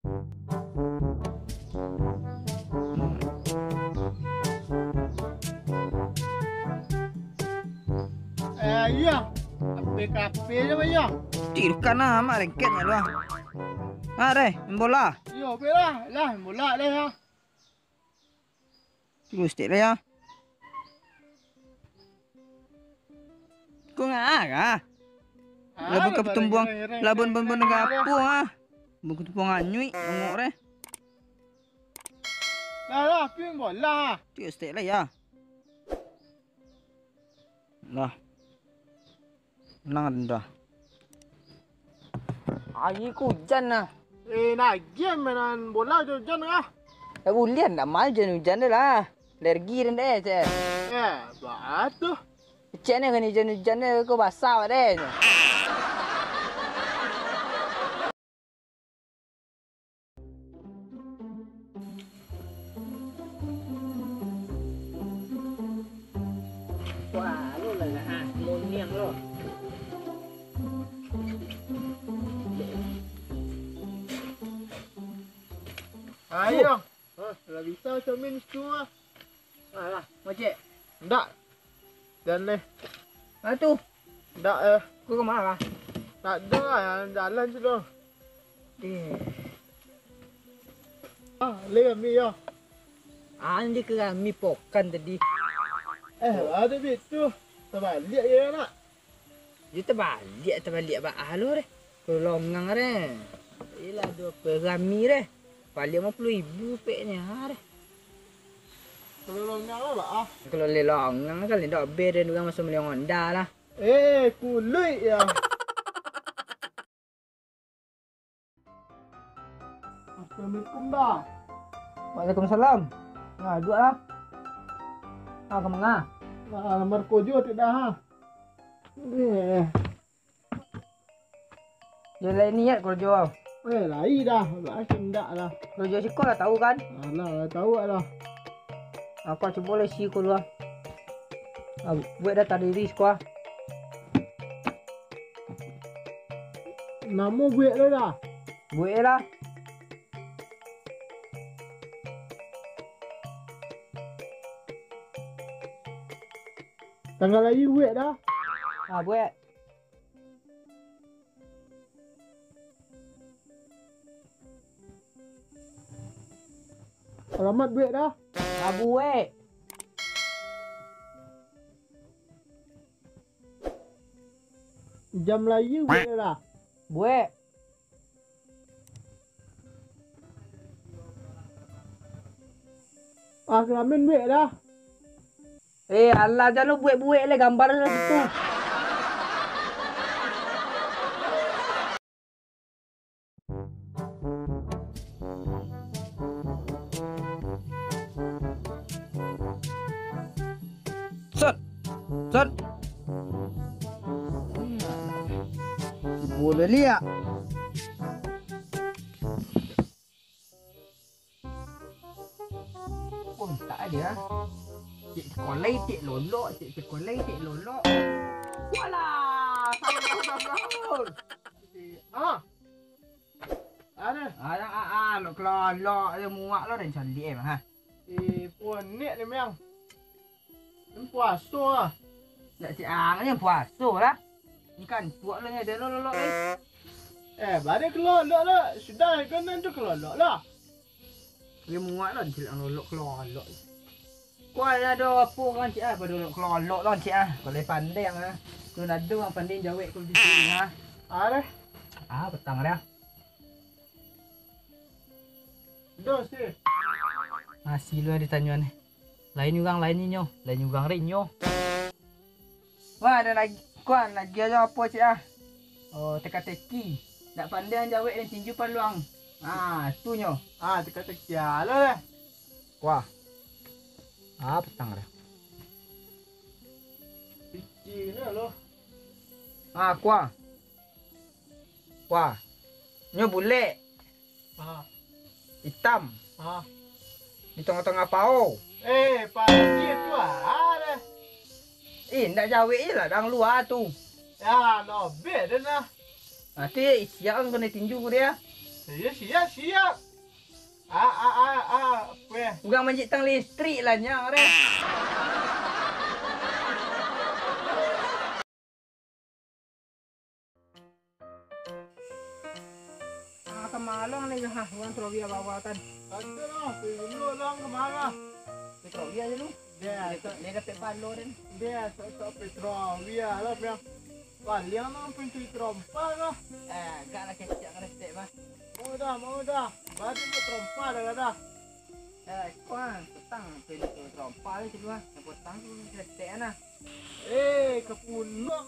Iya, kape je bayar. Tirukan lah mak rengketnya doang. Ah deh, main bola. Iya, lah, bola dah ya. Terus tak ya. Kau ngah kah? Labun ke pertumbuhan, labun bun gapo ah. Bun pertumbuhan anyui, ngok deh. Lah, ping bola. Terus tak lah ya. Lah. Menang dah. Hari ku hujan lah. Nak game mainan bola hujan kah? Hujan dah mal hujan dah lah. Alergi dah deh cek. Batu. Cek ni kan hujan dah kau basah deh. Wah, lu lah ha, moniang lu. Ayo. Kalau bisa macam ni semua. Alah, macam. Tak. Dan ni. Ah tu. Tak Kau ke mana? tak ada lah jalan je tu. Leh kami ya. Andi ke kami pokan tadi. Ada bit tu. Terbalik je nak. Dia terbalik ba alo deh. Tolong ngang deh. Ilah 2 rami deh. Balik 50,000 peknya ha deh. Kalau nyala lah Kalau lelong ngang kan dak ber dan orang masuk meliong Honda lah. Kulit ya. Assalamualaikum dah. Waalaikumsalam. Nah, dua lah. Ah, ke mana? Nomor kojo tidak ha. Dia lain niat kau jual. Lai dah. Macam tak lah. Kau jual sikol lah tahu kan? Alah, tahu lah. Aku coba boleh sikol lah. Buat data diri sekolah. Nama buat dah dah. Buat lah. Tanggal lagi buat dah. Buat. Alamat buat dah. Buat. Jam lagi buat dah. Buat. Kelamin buat dah. Alah jangan buat-buat lah gambar lah situ. Sat. Boleh lihat. Pun tak ada. Cik sekolah cik lolok, cik sekolah cik lolok. Walah, sahur. Ada. Lo kelolok dia muak lo dan cantik ha. Puan ni memang. Puasa lah. Tak cik ni puasa lah. Ni kan puak lo nya dia lolok ni. Balik kelolok lah. Sudah kan tu kelolok lah. Dia muak lo cik lolok. Kau ada apa kan cik pada kelolok lo cik boleh pandai tu ada orang pandai jawab kau di sini Ada. Petang dah. Dos sih. Masih lu ada tanya ni. Lain orang lain ni nyo, lain orang ring nyo. Wah ada lagi, kuan lagi aja apa cik teka-teki. Tak pandai jawab dan tinju peluang. Tu nyo. Teka-teki lah. Wah. Petang dah. Pici ni lo. Kuah. Nyo bulat. Hitam. Di tengah-tengah pau. Pagi tu ada. Nak jawab je lah dalam luar tu. Ya, no bed dah. Nanti siap kena tinju dia. Siap. Apa ya? Ugang manjik tang listrik lah nya re. Kemalong nih ha, uang trobia bawatan. Ada lah, dulu lang kemana? Trobia aja lu. Dia, Dia dapat palo dan. dia so Petrovia lah yang kalian ang pintu trompa lah. Gak lah kecak ngerestek mah. Mau dah. Baru tu trompa dah. Kuan, petang pintu trompa lah cuma. Petang tu ngerestek nah. Kepunok.